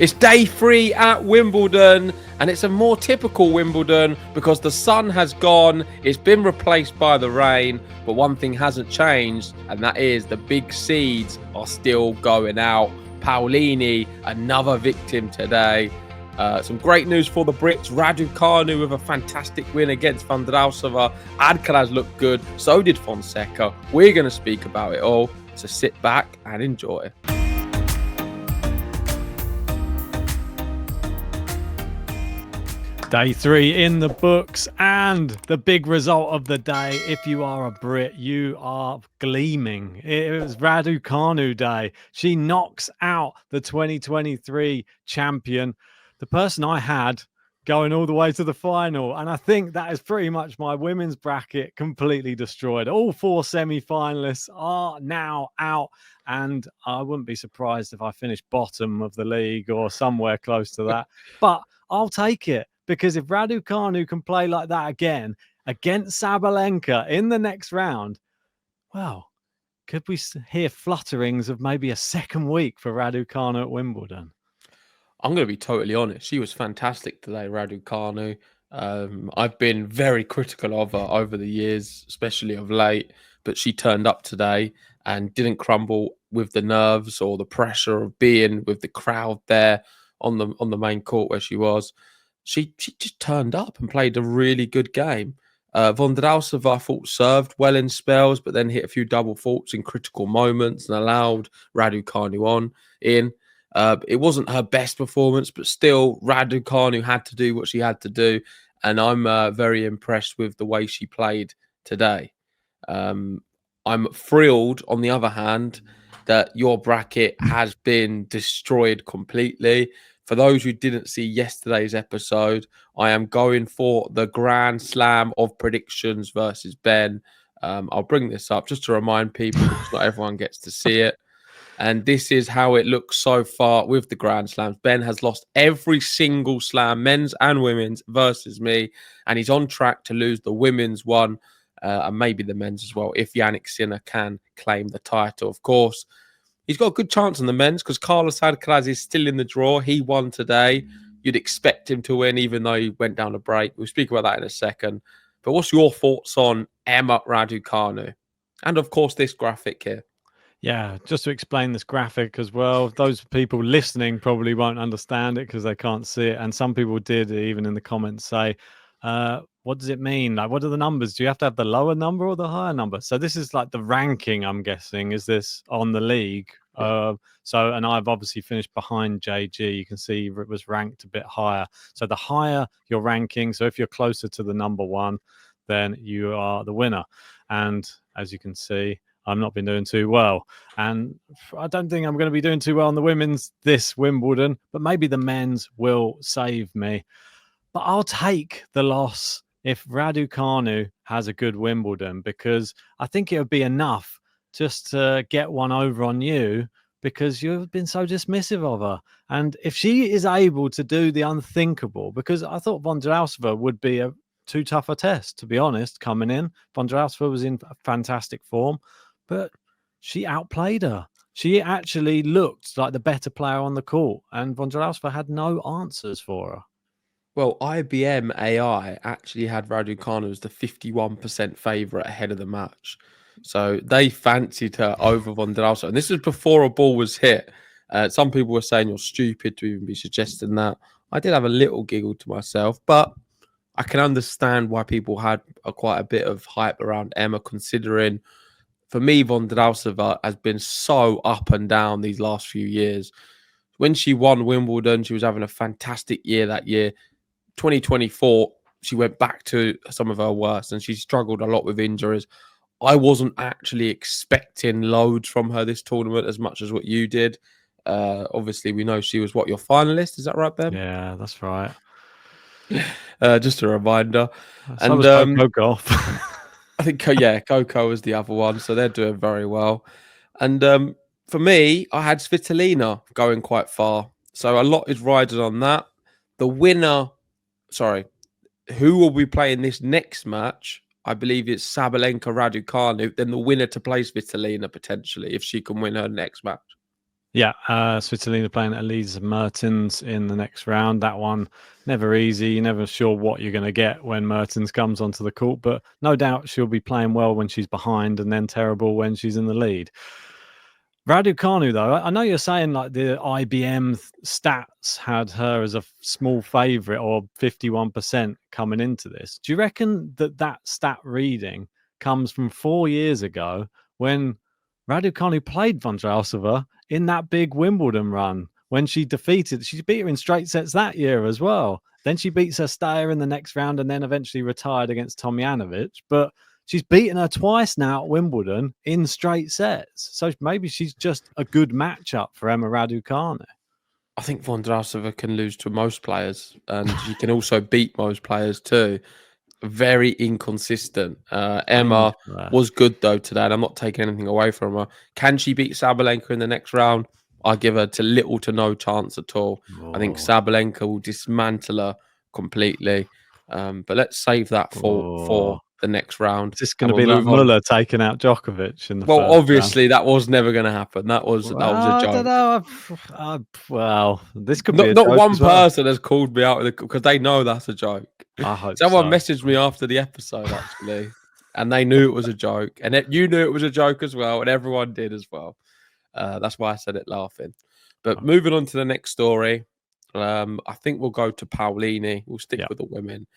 It's day 3 at Wimbledon, and it's a more typical Wimbledon because the sun has gone, it's been replaced by the rain, but one thing hasn't changed, and that is the big seeds are still going out. Paolini, another victim today. Some great news for the Brits. Raducanu with a fantastic win against Vondrousova. Alcaraz looked good, so did Fonseca. We're going to speak about it all, so sit back and enjoy. Day 3 in the books, and the big result of the day. If you are a Brit, you are gleaming. It was Raducanu day. She knocks out the 2023 champion, the person I had going all the way to the final. And I think that is pretty much my women's bracket completely destroyed. All 4 semi-finalists are now out, and I wouldn't be surprised if I finished bottom of the league or somewhere close to that. But I'll take it. Because if Raducanu can play like that again against Sabalenka in the next round, well, could we hear flutterings of maybe a second week for Raducanu at Wimbledon? I'm going to be totally honest. She was fantastic today, Raducanu. I've been very critical of her over the years, especially of late, but she turned up today and didn't crumble with the nerves or the pressure of being with the crowd there on the main court where she was. She just turned up and played a really good game. Vondrousova, I thought, served well in spells, but then hit a few double faults in critical moments and allowed Raducanu in. It wasn't her best performance, but still, Raducanu had to do what she had to do, and I'm very impressed with the way she played today. I'm thrilled, on the other hand, that your bracket has been destroyed completely. For those who didn't see yesterday's episode, I am going for the Grand Slam of predictions versus Ben. I'll bring this up just to remind people because not everyone gets to see it. And this is how it looks so far with the Grand Slams. Ben has lost every single slam, men's and women's, versus me. And he's on track to lose the women's one and maybe the men's as well, if Jannik Sinner can claim the title. Of course, he's got a good chance on the men's because Carlos Alcaraz is still in the draw. He won today. You'd expect him to win, even though he went down a break. We'll speak about that in a second. But what's your thoughts on Emma Raducanu? And, of course, this graphic here. Yeah, just to explain this graphic as well, those people listening probably won't understand it because they can't see it. And some people did, even in the comments, say, what does it mean? Like, what are the numbers? Do you have to have the lower number or the higher number? So this is like the ranking, I'm guessing. Is this on the league? Yeah. And I've obviously finished behind JG. You can see it was ranked a bit higher. So the higher your ranking, so if you're closer to the number 1, then you are the winner. And as you can see, I've not been doing too well. And I don't think I'm going to be doing too well on the women's this Wimbledon, but maybe the men's will save me. But I'll take the loss if Raducanu has a good Wimbledon, because I think it would be enough just to get one over on you because you've been so dismissive of her. And if she is able to do the unthinkable, because I thought Vondrousova would be a too tough a test, to be honest, coming in. Vondrousova was in fantastic form, but she outplayed her. She actually looked like the better player on the court, and Vondrousova had no answers for her. Well, IBM AI actually had Raducanu as the 51% favourite ahead of the match. So they fancied her over Vondrousova. And this was before a ball was hit. Some people were saying you're stupid to even be suggesting that. I did have a little giggle to myself, but I can understand why people had quite a bit of hype around Emma, considering, for me, Vondrousova has been so up and down these last few years. When she won Wimbledon, she was having a fantastic year that year. 2024, she went back to some of her worst, and she struggled a lot with injuries. I wasn't actually expecting loads from her this tournament as much as what you did. Obviously, we know she was your finalist. Is that right, Ben? Yeah, that's right. Just a reminder. So was Coco Golf. I think, Coco was the other one, so they're doing very well. And for me, I had Svitolina going quite far. So a lot is riding on that. The winner, who will be playing this next match? I believe it's Sabalenka Raducanu. Then the winner to play Svitolina potentially, if she can win her next match. Yeah, Svitolina playing Elise Mertens in the next round. That one, never easy. You're never sure what you're going to get when Mertens comes onto the court, but no doubt she'll be playing well when she's behind and then terrible when she's in the lead. Raducanu, though, I know you're saying like the IBM stats had her as a small favourite or 51% coming into this. Do you reckon that stat reading comes from 4 years ago when Raducanu played Vondrousova in that big Wimbledon run when she beat her in straight sets that year as well. Then she beats her stayer in the next round and then eventually retired against Tomjanovic. But she's beaten her twice now at Wimbledon in straight sets. So maybe she's just a good matchup for Emma Raducanu. I think Vondrousova can lose to most players, and she can also beat most players too. Very inconsistent. Emma was good though today, and I'm not taking anything away from her. Can she beat Sabalenka in the next round? I give her to little to no chance at all. I think Sabalenka will dismantle her completely. But let's save that for the next round. Is this going to be like Muller taking out Djokovic in the first obviously round? that was never going to happen. That was a joke. I don't know. Well, this could be not one person has called me out because they know that's a joke. I hope someone messaged me after the episode actually, and they knew it was a joke, and you knew it was a joke as well, and everyone did as well. That's why I said it laughing. But moving on to the next story, I think we'll go to Paolini. We'll stick with the women.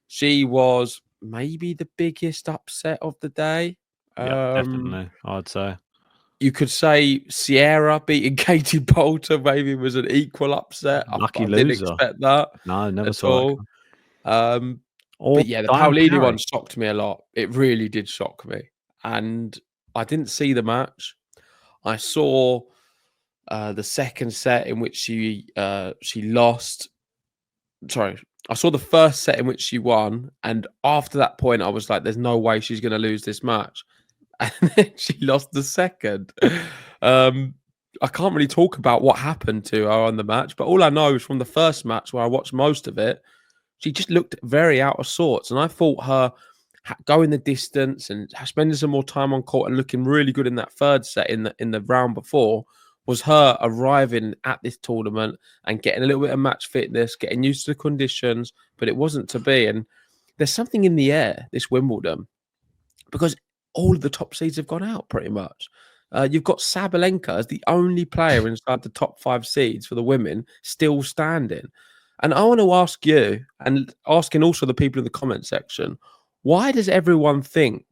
She was maybe the biggest upset of the day. Yeah, definitely, I'd say. You could say Sierra beating Katie Bolter maybe was an equal upset. Lucky loser. Didn't expect that. No, never saw it. But yeah, the Paolini one shocked me a lot. It really did shock me. And I didn't see the match. I saw the second set in which she lost. Sorry, I saw the first set in which she won. And after that point, I was like, there's no way she's going to lose this match. And then she lost the second. I can't really talk about what happened to her on the match, but all I know is from the first match where I watched most of it, she just looked very out of sorts. And I thought her going the distance and spending some more time on court and looking really good in that third set in the round before was her arriving at this tournament and getting a little bit of match fitness, getting used to the conditions, but it wasn't to be. And there's something in the air, this Wimbledon, because all of the top seeds have gone out pretty much. You've got Sabalenka as the only player inside the top 5 seeds for the women still standing. And I want to ask you, and asking also the people in the comment section, why does everyone think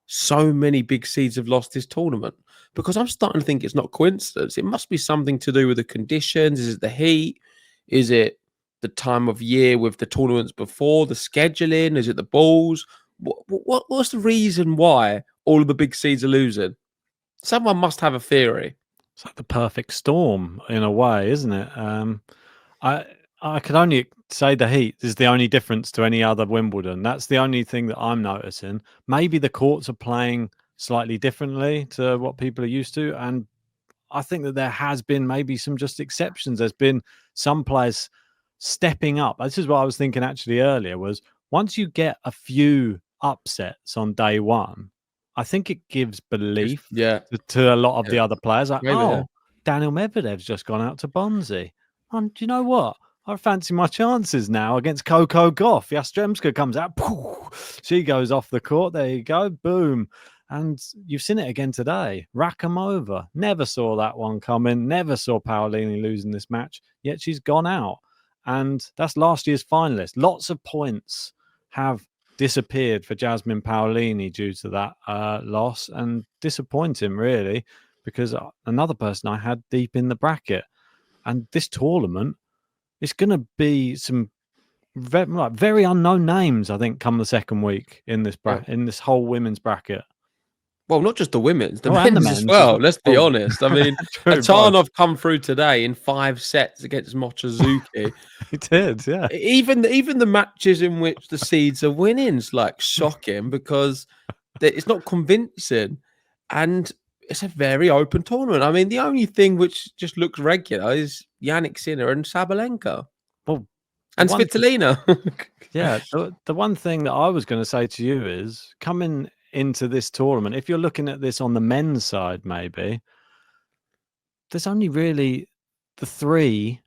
so many big seeds have lost this tournament? Because I'm starting to think it's not coincidence. It must be something to do with the conditions. Is it the heat? Is it the time of year with the tournaments before, the scheduling? Is it the balls? What's the reason why all of the big seeds are losing? Someone must have a theory. It's like the perfect storm in a way, isn't it? I can only say the heat is the only difference to any other Wimbledon. That's the only thing that I'm noticing. Maybe the courts are playing slightly differently to what people are used to. And I think that there has been maybe some just exceptions. There's been some players stepping up. This is what I was thinking actually earlier was once you get a few upsets on day one, I think it gives belief to a lot of the other players. Like, Daniel Medvedev's just gone out to Bonzi. And do you know what? I fancy my chances now against Coco Gauff. Yastremska comes out. She goes off the court. There you go. Boom. And you've seen it again today. Rakamova. Never saw that one coming. Never saw Paolini losing this match. Yet she's gone out. And that's last year's finalist. Lots of points have disappeared for Jasmine Paolini due to that loss. And disappointing, really, because another person I had deep in the bracket. And this tournament, it's going to be some very unknown names, I think, come the second week in this in this whole women's bracket. Well, not just the women's, the men's as well. Let's be honest. I mean, Atanov come through today in 5 sets against Mochizuki. He did, yeah. Even the matches in which the seeds are winning is like shocking because it's not convincing. And it's a very open tournament. I mean, the only thing which just looks regular is Jannik Sinner and Sabalenka. Well, and Svitolina. Yeah, the one thing that I was going to say to you is coming into this tournament, if you're looking at this on the men's side, maybe there's only really the three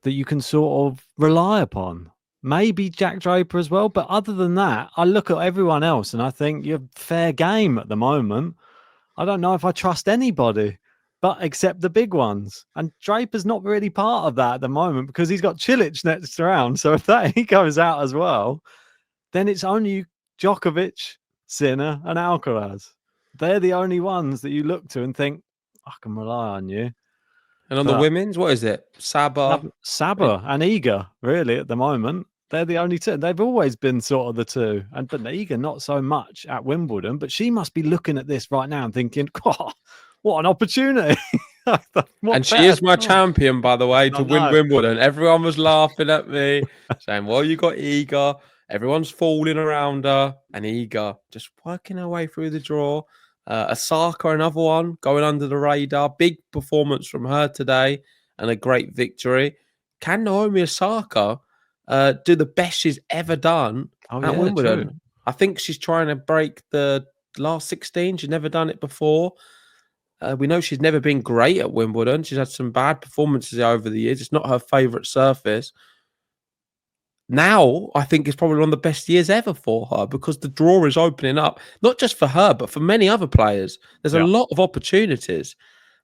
that you can sort of rely upon. Maybe Jack Draper as well. But other than that, I look at everyone else and I think you're fair game at the moment. I don't know if I trust anybody, but except the big ones. And Draper's not really part of that at the moment because he's got Cilic next round. So if he goes out as well, then it's only Djokovic, Sinner, and Alcaraz. They're the only ones that you look to and think, I can rely on you. And on the women's, what is it? Saba and Iga, really, at the moment. They're the only two. They've always been sort of the two. But Iga, not so much at Wimbledon. But she must be looking at this right now and thinking, oh, what an opportunity. And she is my champion, by the way, to win Wimbledon. Everyone was laughing at me, saying, well, you got Iga. Everyone's falling around her. And Iga just working her way through the draw. Osaka, another one, going under the radar. Big performance from her today and a great victory. Can Naomi Osaka do the best she's ever done at Wimbledon? True. I think she's trying to break the last 16. She's never done it before. We know she's never been great at Wimbledon. She's had some bad performances over the years. It's not her favourite surface. Now, I think it's probably one of the best years ever for her because the draw is opening up, not just for her, but for many other players. There's a lot of opportunities.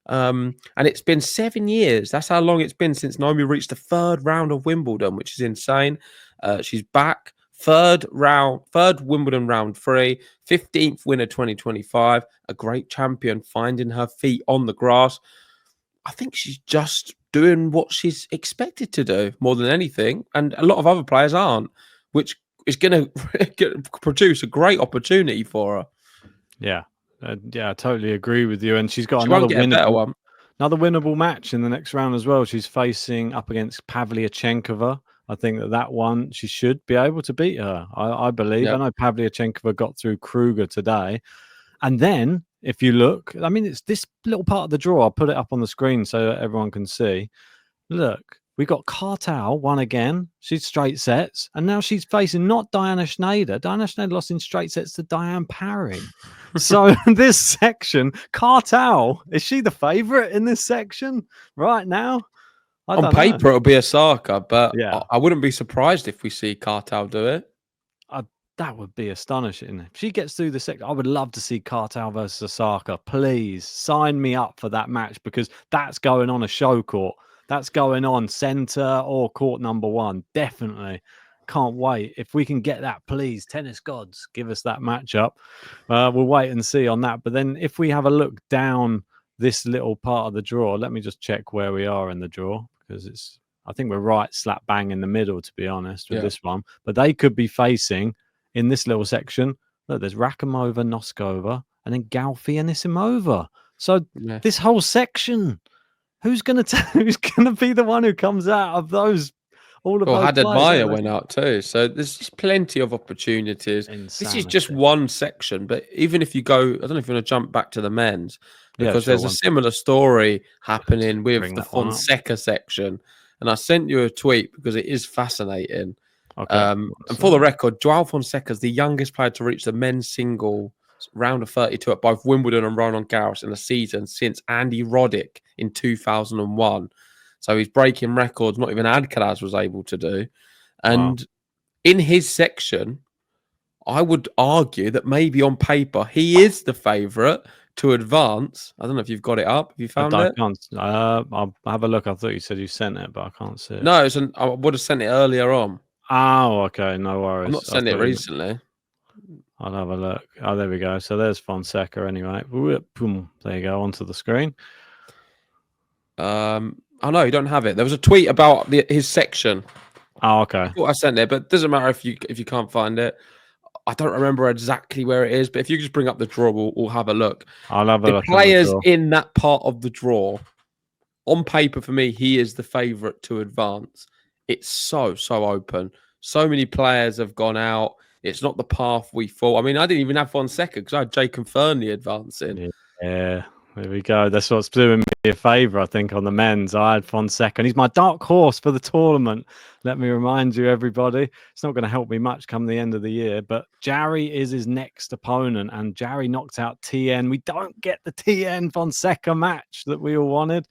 And it's been 7 years. That's how long it's been since Naomi reached the third round of Wimbledon, which is insane. She's back. Third Wimbledon round 3, 15th winner 2025. A great champion finding her feet on the grass. I think she's just doing what she's expected to do more than anything. And a lot of other players aren't, which is going to produce a great opportunity for her. Yeah. I totally agree with you. And she's got another winnable match in the next round as well. She's facing up against Pavlyuchenkova. I think that one, she should be able to beat her. I believe. Yep. I know Pavlyuchenkova got through Kruger today. And then, if you look, I mean, it's this little part of the draw. I'll put it up on the screen so that everyone can see. Look, we got Kartal won again. She's straight sets. And now she's facing not Diana Schneider. Diana Schneider lost in straight sets to Diane Parry. So this section, Kartal, is she the favourite in this section right now? On paper, it'll be Osaka, but I wouldn't be surprised if we see Kartal do it. That would be astonishing. If she gets through the section, I would love to see Kartal versus Osaka. Please sign me up for that match because that's going on a show court. That's going on centre or court number 1. Definitely. Can't wait. If we can get that, please, tennis gods, give us that matchup. We'll wait and see on that. But then if we have a look down this little part of the draw, let me just check where we are in the draw because I think we're right slap bang in the middle, to be honest, with this one. But they could be facing in this little section. Look, there's Rakhimova, Noskova, and then Galfi and Isimova. So this whole section, who's gonna be the one who comes out of those? All of those. Haddad Maia went out too. So there's just plenty of opportunities. Insanity. This is just one section, but even if you go, I don't know if you want to jump back to the men's because there's a similar story happening with the Fonseca section. And I sent you a tweet because it is fascinating. Okay. And for the record, Joao Fonseca is the youngest player to reach the men's single round of 32 at both Wimbledon and Roland Garros in a season since Andy Roddick in 2001. So he's breaking records not even Alcaraz was able to do. And in his section, I would argue that maybe on paper, he is the favourite to advance. I don't know if you've got it up. Have you found it? I'll have a look. I thought you said you sent it, but I can't see it. No, I would have sent it earlier on. Oh, okay. No worries. I'm not sent it recently. I'll have a look. Oh, there we go. So there's Fonseca anyway. Boom. There you go, onto the screen. Oh, no, you don't have it. There was a tweet about his section. Oh, okay. I thought I sent it, but it doesn't matter if you can't find it. I don't remember exactly where it is, but if you just bring up the draw, we'll have a look. I'll have a look. Players in that part of the draw, on paper for me, he is the favourite to advance. It's so open. So many players have gone out. It's not the path we thought. I mean, I didn't even have Fonseca because I had Jake and Fernley advancing. Yeah, there we go. That's what's doing me a favour, I think, on the men's. I had Fonseca, and he's my dark horse for the tournament. Let me remind you, everybody, it's not going to help me much come the end of the year, but Jarry is his next opponent, and Jarry knocked out TN. We don't get the TN Fonseca match that we all wanted.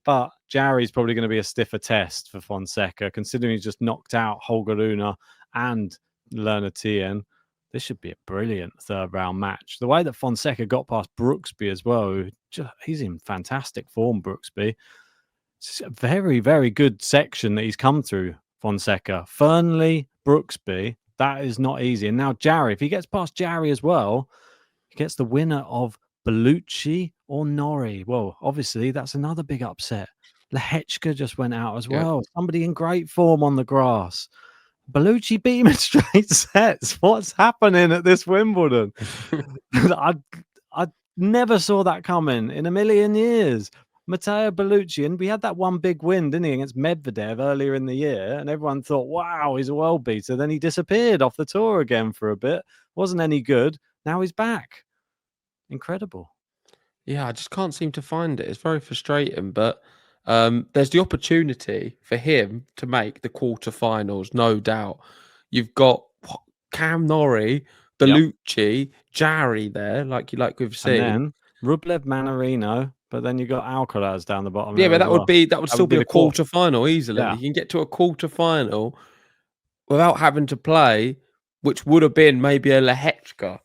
But Jarry's probably going to be a stiffer test for Fonseca, considering he's just knocked out Holger Rune and Lerner Tien. This should be a brilliant third round match. The way that Fonseca got past Brooksby as well, he's in fantastic form, Brooksby. It's a very, very good section that he's come through, Fonseca. Fernley, Brooksby, that is not easy. And now Jarry, if he gets past Jarry as well, he gets the winner of Bellucci or Norrie. Well, obviously, that's another big upset. Lehecka just went out as well. Somebody in great form on the grass. Bellucci beat him in straight sets. What's happening at this Wimbledon? I never saw that coming in a million years. Matteo Bellucci, and we had that one big win, didn't he, against Medvedev earlier in the year, and everyone thought, wow, he's a world beater. Then he disappeared off the tour again for a bit. Wasn't any good. Now he's back. Incredible. Yeah, I just can't seem to find it. It's very frustrating, but there's the opportunity for him to make the quarterfinals, no doubt. You've got Cam Norrie, Bellucci, Jarry there, like we've seen. And then Rublev, Manarino, but then you got Alcaraz down the bottom. Yeah, but that would still be a quarterfinal easily. Yeah. You can get to a quarterfinal without having to play, which would have been maybe a Lehecka.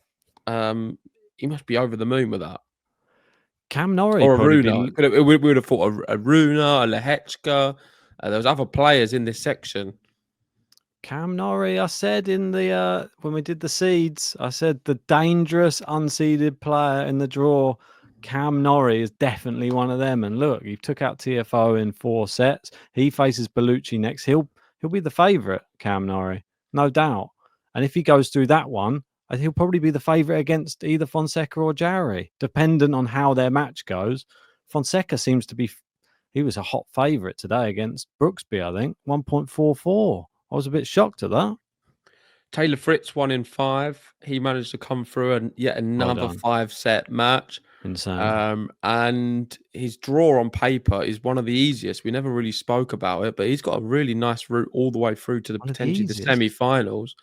He must be over the moon with that. Cam Norrie or a Rune. We would have thought a Rune, a Lehecka. There was other players in this section. Cam Norrie, I said in the when we did the seeds, I said the dangerous unseeded player in the draw. Cam Norrie is definitely one of them. And look, he took out Tiafoe in 4 sets. He faces Bellucci next. He'll be the favourite, Cam Norrie, no doubt. And if he goes through that one, he'll probably be the favourite against either Fonseca or Jarry, dependent on how their match goes. Fonseca seems to be, he was a hot favourite today against Brooksby, I think, 1.44. I was a bit shocked at that. Taylor Fritz 1 in 5. He managed to come through and yet another 5-set match. Insane. And his draw on paper is one of the easiest. We never really spoke about it, but he's got a really nice route all the way through to potentially the semi-finals.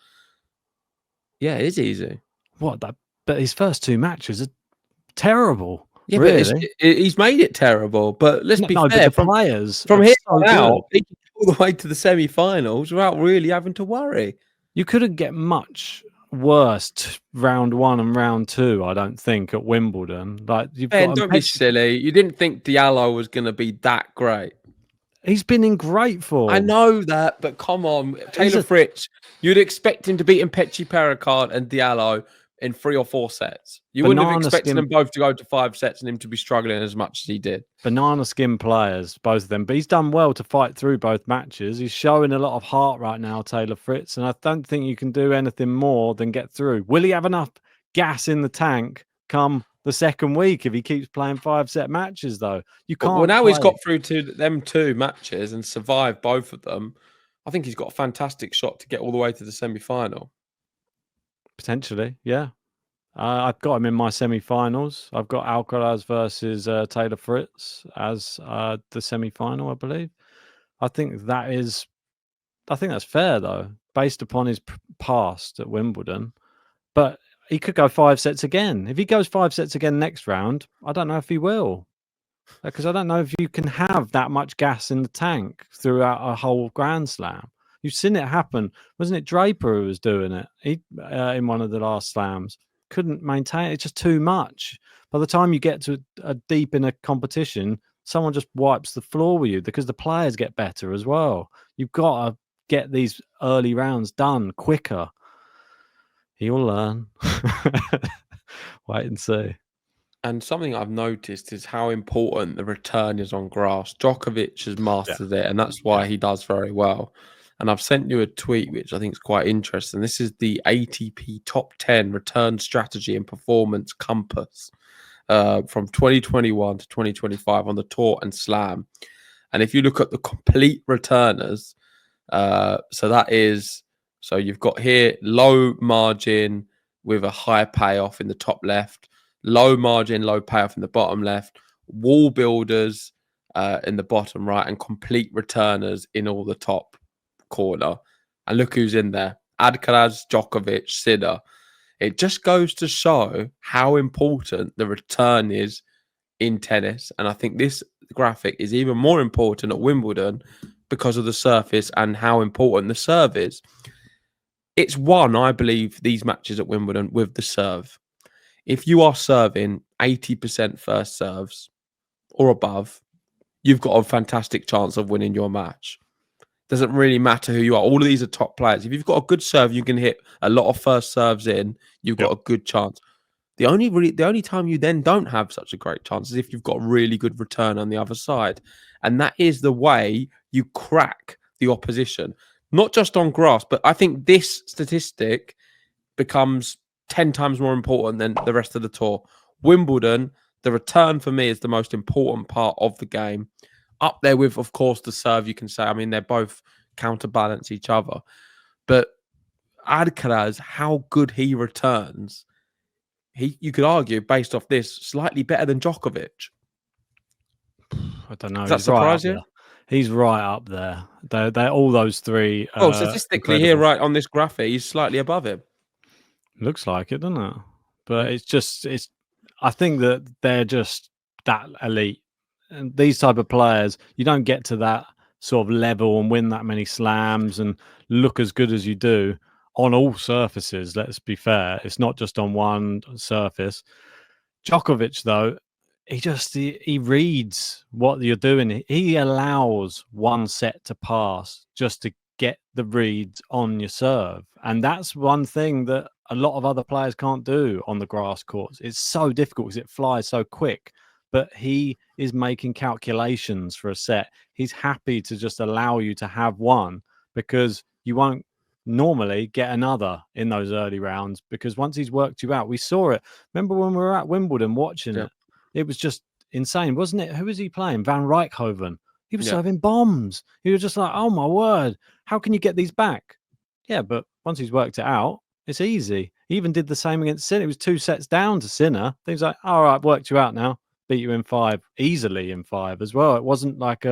Yeah, it is easy. But his first 2 matches are terrible. Yeah, really? But he's made it terrible. But let's be fair, the players from here on out, he can all the way to the semi-finals without really having to worry. You couldn't get much worse round 1 and round 2, I don't think, at Wimbledon. Like don't be silly. You didn't think Diallo was going to be that great. He's been in great form. I know that, but come on, Taylor Fritz. You'd expect him to beat Mpechi Pericard and Diallo in 3 or 4 sets. You wouldn't have expected them both to go to 5 sets and him to be struggling as much as he did. Banana skin players, both of them. But he's done well to fight through both matches. He's showing a lot of heart right now, Taylor Fritz. And I don't think you can do anything more than get through. Will he have enough gas in the tank come the second week if he keeps playing 5-set matches, though? You can't. Well, now he's got through to them 2 matches and survived both of them. I think he's got a fantastic shot to get all the way to the semi-final. Potentially, yeah. I've got him in my semi-finals. I've got Alcaraz versus Taylor Fritz as the semi-final, I believe. I think that's fair, though, based upon his past at Wimbledon. But he could go 5 sets again. If he goes 5 sets again next round, I don't know if he will. Because I don't know if you can have that much gas in the tank throughout a whole Grand Slam. You've seen it happen. Wasn't it Draper who was doing it? He in one of the last slams. Couldn't maintain it. It's just too much. By the time you get to a deep in a competition, someone just wipes the floor with you because the players get better as well. You've got to get these early rounds done quicker. He'll learn. Wait and see. And something I've noticed is how important the return is on grass. Djokovic has mastered it, and that's why he does very well. And I've sent you a tweet, which I think is quite interesting. This is the ATP Top 10 Return Strategy and Performance Compass from 2021 to 2025 on the Tour and Slam. And if you look at the complete returners, so you've got here low margin with a high payoff in the top left, low margin, low payoff in the bottom left, wall builders in the bottom right, and complete returners in all the top corner. And look who's in there: Alcaraz, Djokovic, Sinner. It just goes to show how important the return is in tennis. And I think this graphic is even more important at Wimbledon because of the surface and how important the serve is. It's won, I believe, these matches at Wimbledon with the serve. If you are serving 80% first serves or above, you've got a fantastic chance of winning your match. Doesn't really matter who you are. All of these are top players. If you've got a good serve, you can hit a lot of first serves in. You've got a good chance. The only time you then don't have such a great chance is if you've got a really good return on the other side, and that is the way you crack the opposition. Not just on grass, but I think this statistic becomes 10 times more important than the rest of the tour. Wimbledon, the return for me is the most important part of the game. Up there with, of course, the serve, you can say. I mean, they're both counterbalance each other. But Alcaraz, how good he returns, you could argue, based off this, slightly better than Djokovic. I don't know. Does that surprise you? He's right up there. They're all those three. Oh, statistically here, right on this graphic, he's slightly above him. Looks like it, doesn't it? But I think that they're just that elite. And these type of players, you don't get to that sort of level and win that many slams and look as good as you do on all surfaces. Let's be fair. It's not just on one surface. Djokovic, though, he reads what you're doing. He allows one set to pass just to get the reads on your serve. And that's one thing that a lot of other players can't do on the grass courts. It's so difficult because it flies so quick. But he is making calculations for a set. He's happy to just allow you to have one because you won't normally get another in those early rounds because once he's worked you out, we saw it. Remember when we were at Wimbledon watching it? It was just insane, wasn't it? Who was he playing? Van Rijkhoven. He was serving bombs. He was just like, oh my word, how can you get these back? Yeah, but once he's worked it out, it's easy. He even did the same against Sinner. It was 2 sets down to Sinner. He was like, all right, I've worked you out now. Beat you in 5 easily in 5 as well. It wasn't like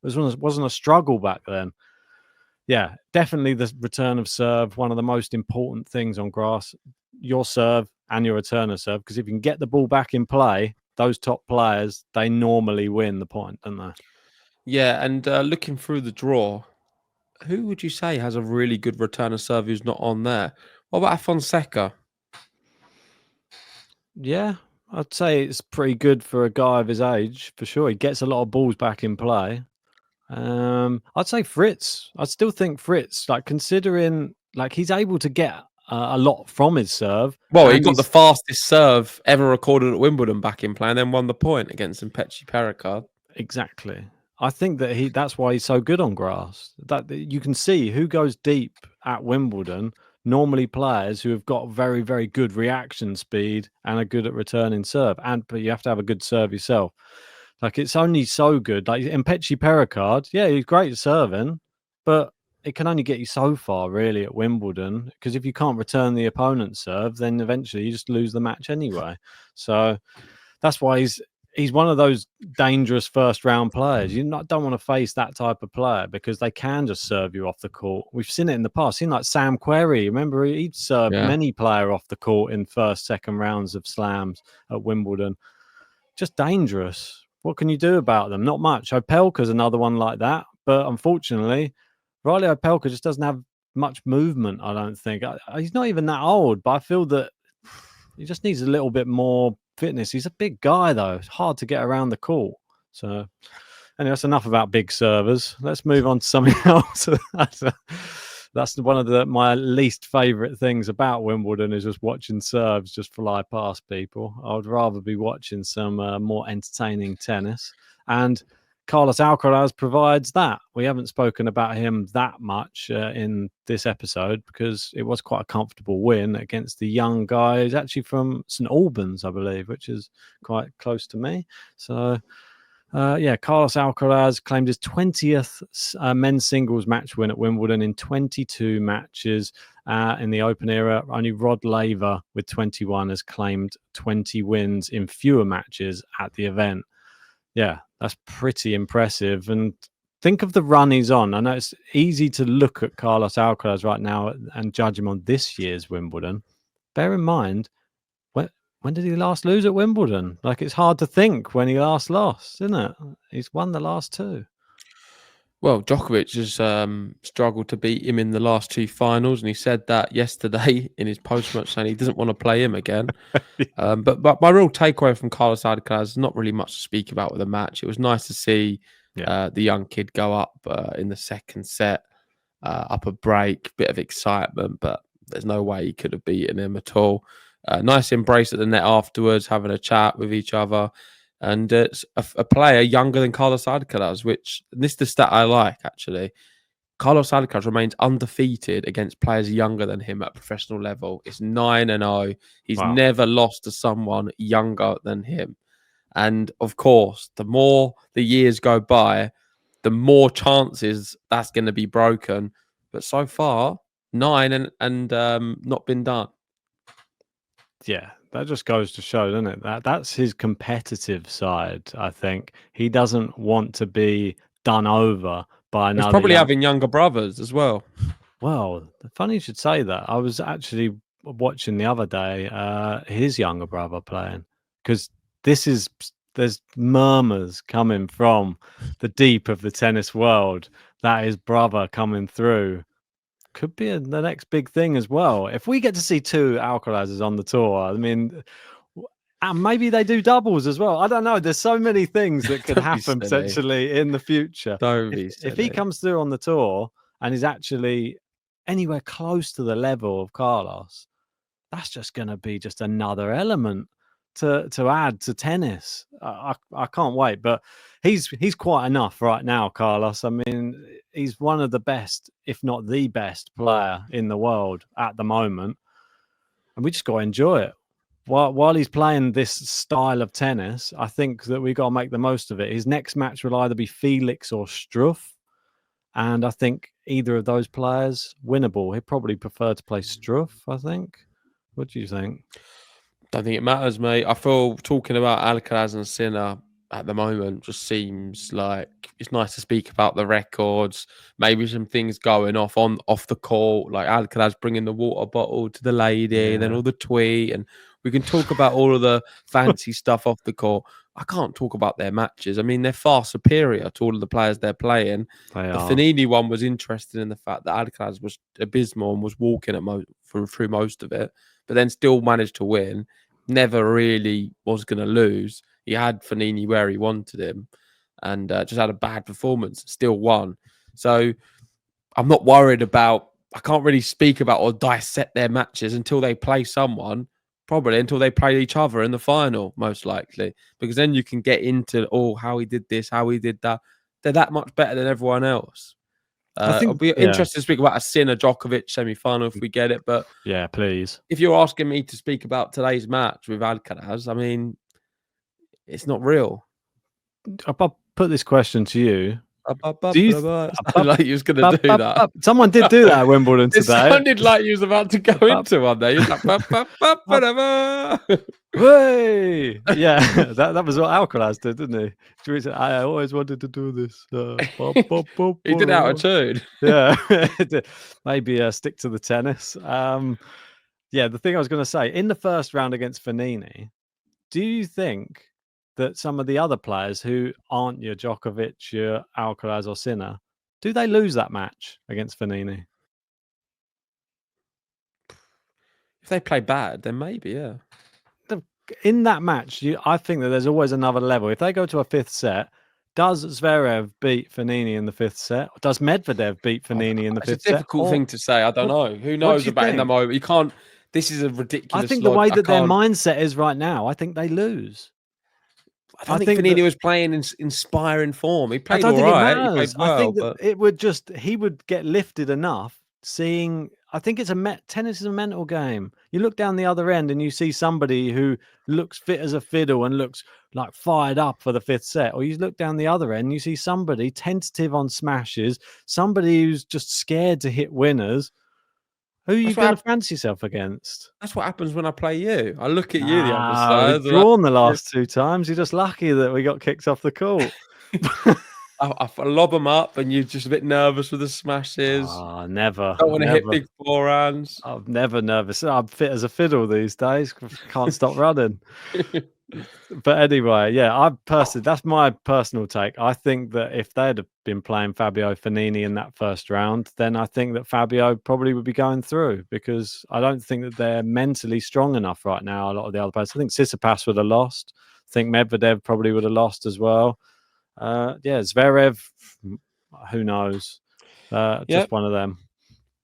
wasn't a struggle back then. Yeah, definitely the return of serve, one of the most important things on grass, your serve and your return of serve, because if you can get the ball back in play, those top players, they normally win the point, don't they? Yeah, and looking through the draw, who would you say has a really good return of serve who's not on there? What about Fonseca? Yeah, I'd say it's pretty good for a guy of his age, for sure. He gets a lot of balls back in play. I'd say Fritz. I still think Fritz, like considering like he's able to get a lot from his serve. Well, he got the fastest serve ever recorded at Wimbledon back in play and then won the point against Mpechi Pericard. Exactly. I think that that's why he's so good on grass. That you can see who goes deep at Wimbledon. Normally players who have got very, very good reaction speed and are good at returning serve. But you have to have a good serve yourself. Like it's only so good. Like Mpechi Pericard, yeah, he's great at serving, but it can only get you so far really at Wimbledon because if you can't return the opponent's serve, then eventually you just lose the match anyway. So that's why he's one of those dangerous first round players. You don't want to face that type of player because they can just serve you off the court. We've seen it in the past. Seen like Sam Querrey. Remember, he'd served many player off the court in first, second rounds of slams at Wimbledon. Just dangerous. What can you do about them? Not much. Opelka's another one like that. But unfortunately, Riley Opelka just doesn't have much movement, I don't think. He's not even that old, but I feel that he just needs a little bit more fitness. He's a big guy, though. It's hard to get around the court. So, anyway, that's enough about big servers. Let's move on to something else. That's one of my least favourite things about Wimbledon is just watching serves just fly past people. I would rather be watching some more entertaining tennis. And Carlos Alcaraz provides that. We haven't spoken about him that much in this episode because it was quite a comfortable win against the young guy. He's actually from St Albans, I believe, which is quite close to me. So, Carlos Alcaraz claimed his 20th men's singles match win at Wimbledon in 22 matches in the Open era. Only Rod Laver with 21 has claimed 20 wins in fewer matches at the event. Yeah, that's pretty impressive. And think of the run he's on. I know it's easy to look at Carlos Alcaraz right now and judge him on this year's Wimbledon. Bear in mind, when when did he last lose at Wimbledon? Like, it's hard to think when he last lost, isn't it? He's won the last two. Well, Djokovic has struggled to beat him in the last two finals, and he said that yesterday in his post-match, saying he doesn't want to play him again. But my real takeaway from Carlos Alcaraz is not really much to speak about with the match. It was nice to see the young kid go up in the second set, up a break, bit of excitement, but there's no way he could have beaten him at all. Nice embrace at the net afterwards, having a chat with each other. And it's a player younger than Carlos Alcaraz, which this is the stat I like, actually. Carlos Alcaraz remains undefeated against players younger than him at professional level. It's 9-0. He's never lost to someone younger than him. And of course, the more the years go by, the more chances that's going to be broken. But so far, 9 and not been done. Yeah, that just goes to show, doesn't it? That's his competitive side, I think. He doesn't want to be done over by another. He's probably having younger brothers as well. Well, funny you should say that. I was actually watching the other day his younger brother playing, because there's murmurs coming from the deep of the tennis world that his brother coming through could be the next big thing as well. If we get to see two Alcarazes on the tour, I mean, and maybe they do doubles as well. I don't know. There's so many things that could happen potentially in the future. If he comes through on the tour and is actually anywhere close to the level of Carlos, that's just going to be just another element to add to tennis. I can't wait. But he's quite enough right now, Carlos. I mean, he's one of the best, if not the best player in the world at the moment. And we just got to enjoy it. While he's playing this style of tennis, I think that we got to make the most of it. His next match will either be Felix or Struff. And I think either of those players, winnable. He'd probably prefer to play Struff, I think. What do you think? Don't think it matters, mate. I feel talking about Alcaraz and Sinner at the moment just seems like it's nice to speak about the records, maybe some things going off the court, like Alcaraz bringing the water bottle to the lady, and then all the tweet, and we can talk about all of the fancy stuff off the court. I can't talk about their matches. I mean, they're far superior to all of the players they're playing. The Fognini one was interesting in the fact that Alcaraz was abysmal and was walking through most of it, but then still managed to win. Never really was going to lose. He had Fognini where he wanted him, and just had a bad performance. Still won. So I'm not worried about. I can't really speak about or dissect their matches until they play someone. Probably until they play each other in the final, most likely, because then you can get into how he did this, how he did that. They're that much better than everyone else. I'll be interested to speak about a Sinner Djokovic semi-final if we get it. But yeah, please. If you're asking me to speak about today's match with Alcaraz, I mean, it's not real. I'll put this question to you. Do you like you was going to do that? Someone did do that at Wimbledon today. It sounded like you was about to go into one there. You're like, whatever. Hey! Yeah, that was what Alcaraz did, didn't he? I always wanted to do this. He did it out of tune. Yeah, maybe stick to the tennis. Yeah, the thing I was going to say, in the first round against Fognini, do you think that some of the other players who aren't your Djokovic, your Alcaraz or Sinner, do they lose that match against Fognini? If they play bad, then maybe, yeah. In that match, I think that there's always another level. If they go to a fifth set, does Zverev beat Fognini in the fifth set? Or does Medvedev beat Fognini in the fifth set? It's a difficult thing to say. I don't know. Who knows about in the moment? You can't. This is a ridiculous. I think the way that their mindset is right now, I think they lose. I think Fognini was playing in inspiring form. He played all right. He played well, I think that it would he would get lifted enough seeing. I think tennis is a mental game. You look down the other end and you see somebody who looks fit as a fiddle and looks like fired up for the fifth set. Or you look down the other end and you see somebody tentative on smashes, somebody who's just scared to hit winners. Who are you going to fancy yourself against? That's what happens when I play you. I look at you the other side. We've drawn the last two times. You're just lucky that we got kicked off the court. I lob them up, and you're just a bit nervous with the smashes. Never. Don't want to hit big forehands. I'm never nervous. I'm fit as a fiddle these days. Can't stop running. But anyway, yeah, that's my personal take. I think that if they'd have been playing Fabio Fognini in that first round, then I think that Fabio probably would be going through, because I don't think that they're mentally strong enough right now. A lot of the other players, I think Tsitsipas would have lost. I think Medvedev probably would have lost as well. Zverev, who knows? Just one of them.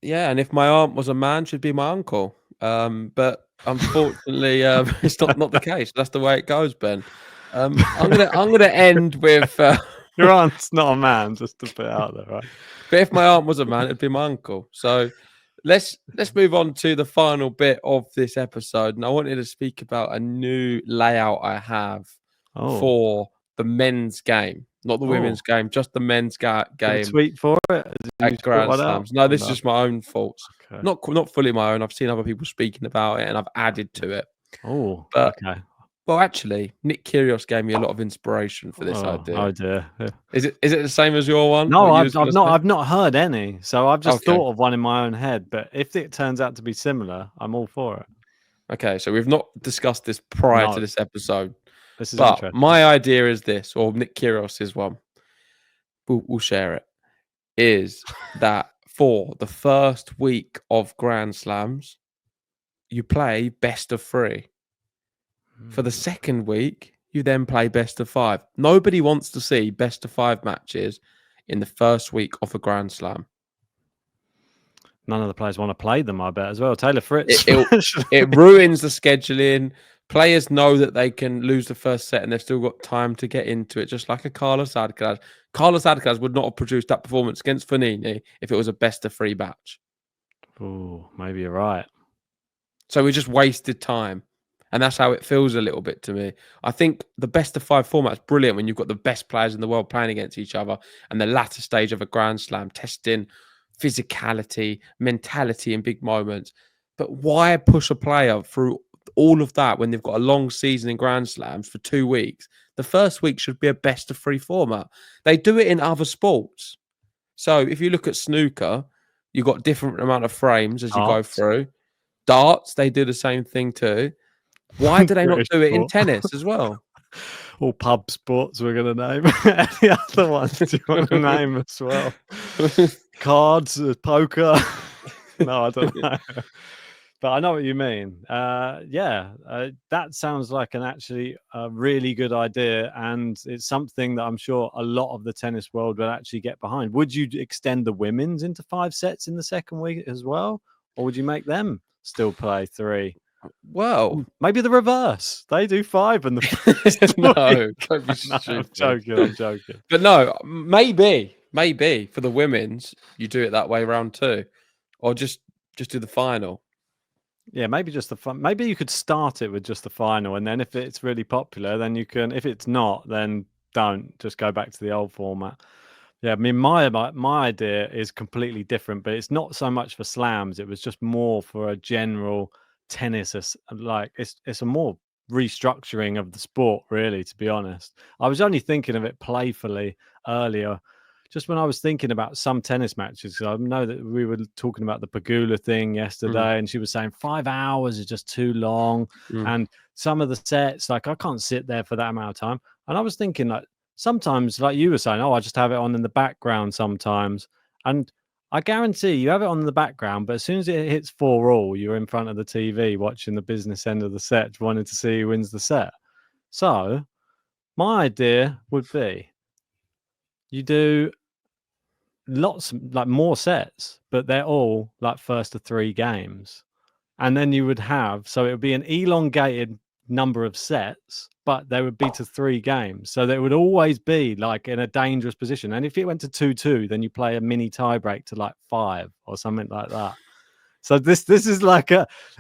Yeah, and if my aunt was a man, she'd be my uncle. But unfortunately, it's not the case. That's the way it goes, Ben. I'm gonna end with your aunt's not a man, just to put it out there, right? But if my aunt was a man, it'd be my uncle. So let's move on to the final bit of this episode, and I wanted to speak about a new layout I have for the men's game, not the women's game, just the men's game. A tweet for it at Grand Slams. No, this is just my own thoughts. Okay. Not fully my own. I've seen other people speaking about it, and I've added to it. Oh, okay. Well, actually, Nick Kyrgios gave me a lot of inspiration for this idea. Oh dear. Yeah. Is it the same as your one? No, I've not heard any. So I've just thought of one in my own head. But if it turns out to be similar, I'm all for it. Okay, so we've not discussed this prior to this episode. This is interesting. My idea is this, or Nick Kyrgios' one. We'll share it. Is that for the first week of Grand Slams, you play best of 3. For the second week, you then play best of 5. Nobody wants to see best of 5 matches in the first week of a Grand Slam. None of the players want to play them, I bet, as well. Taylor Fritz. It ruins the scheduling. Players know that they can lose the first set and they've still got time to get into it, just like a Carlos Alcaraz. Carlos Alcaraz would not have produced that performance against Fognini if it was a best of 3 match. Oh, maybe you're right. So we just wasted time. And that's how it feels a little bit to me. I think the best of 5 format's brilliant when you've got the best players in the world playing against each other, and the latter stage of a Grand Slam, testing physicality, mentality in big moments. But why push a player through all of that when they've got a long season in Grand Slams for 2 weeks? The first week should be a best of 3 format. They do it in other sports. So if you look at snooker, you've got different amount of frames as you go through. Darts, they do the same thing too. Why do they not do it in tennis as well? All pub sports we're going to name. Any other ones do you want to name as well? Cards, poker. No, I don't know. But I know what you mean. That sounds like actually a really good idea. And it's something that I'm sure a lot of the tennis world will actually get behind. Would you extend the women's into 5 sets in the second week as well? Or would you make them still play 3? Well, maybe the reverse. They do 5 and the no, don't be stupid. I'm joking. But no, maybe for the women's, you do it that way round too, or just do the final. Yeah, maybe just the fun. Maybe you could start it with just the final, and then if it's really popular, then you can. If it's not, then don't. Just go back to the old format. Yeah, I mean, my idea is completely different, but it's not so much for slams. It was just more for a general tennis. Like it's a more restructuring of the sport, really. To be honest, I was only thinking of it playfully earlier. Just when I was thinking about some tennis matches, I know that we were talking about the Pegula thing yesterday, and she was saying 5 hours is just too long. And some of the sets, like I can't sit there for that amount of time. And I was thinking, like sometimes, like you were saying, I just have it on in the background sometimes. And I guarantee you have it on in the background, but as soon as it hits 4-all, you're in front of the TV watching the business end of the set, wanting to see who wins the set. So my idea would be you do lots, like more sets, but they're all like first of 3 games. And then you would have, so it would be an elongated number of sets, but they would be to 3 games. So they would always be like in a dangerous position. And if it went to 2-2, then you play a mini tiebreak to like 5 or something like that. So this is like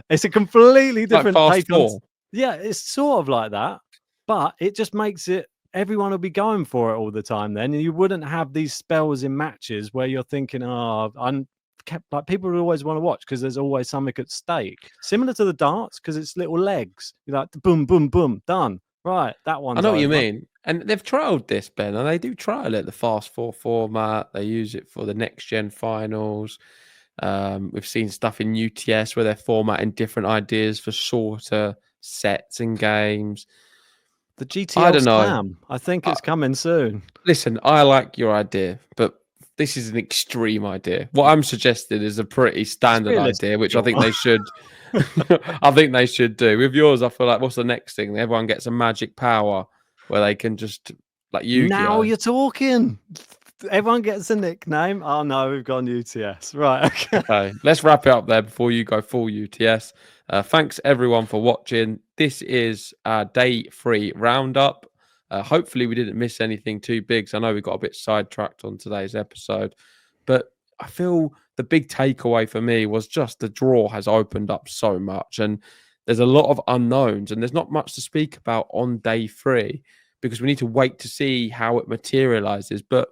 it's a completely different take on. Yeah, it's sort of like that, but it just makes it, everyone will be going for it all the time then. And you wouldn't have these spells in matches where you're thinking, like people would always want to watch because there's always something at stake. Similar to the darts, because it's little legs. You're like, boom, boom, boom, done. Right, that one's I know what you over. mean. And they've trialled this, Ben, and they do trial it, the Fast Four format. They use it for the next gen finals. We've seen stuff in UTS where they're formatting different ideas for shorter sets and games. The I GTL don't know. Slam. I think it's coming soon. Listen, I like your idea, but this is an extreme idea. What I'm suggesting is a pretty standard idea, which I think they should. I think they should do. With yours, I feel like what's the next thing? Everyone gets a magic power where they can just like Yu-Gi-Oh. Now you're talking. Everyone gets a nickname. Oh no, we've gone UTS. Right. Okay. Let's wrap it up there before you go full UTS. Thanks everyone for watching. This is our day 3 roundup. Hopefully we didn't miss anything too big. So I know we got a bit sidetracked on today's episode, but I feel the big takeaway for me was just the draw has opened up so much, and there's a lot of unknowns, and there's not much to speak about on day 3 because we need to wait to see how it materializes. But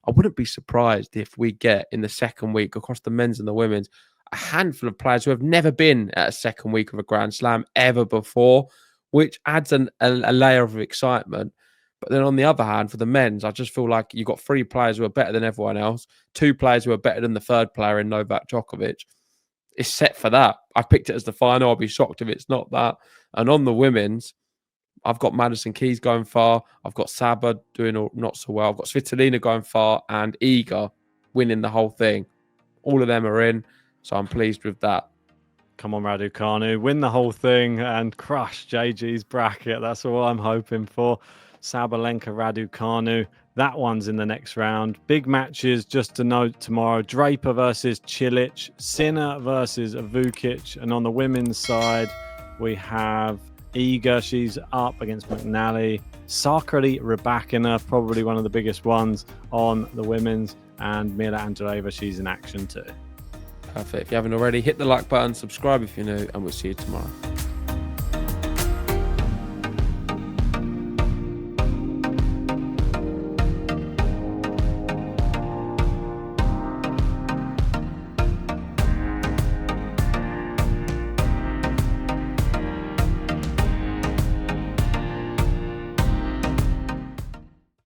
I wouldn't be surprised if we get in the second week across the men's and the women's a handful of players who have never been at a second week of a Grand Slam ever before, which adds a layer of excitement. But then on the other hand, for the men's, I just feel like you've got 3 players who are better than everyone else, 2 players who are better than the third player in Novak Djokovic. It's set for that. I picked it as the final. I'll be shocked if it's not that. And on the women's, I've got Madison Keys going far. I've got Saba doing not so well. I've got Svitolina going far and Iga winning the whole thing. All of them are in, so I'm pleased with that. Come on, Raducanu, win the whole thing and crush JG's bracket. That's all I'm hoping for. Sabalenka, Raducanu. That one's in the next round. Big matches, just to note tomorrow. Draper versus Cilic. Sinner versus Vukic. And on the women's side, we have Iga. She's up against McNally. Sakkari, Rybakina, probably one of the biggest ones on the women's. And Mila Andreeva, she's in action too. Perfect. If you haven't already, hit the like button, subscribe if you're new, and we'll see you tomorrow.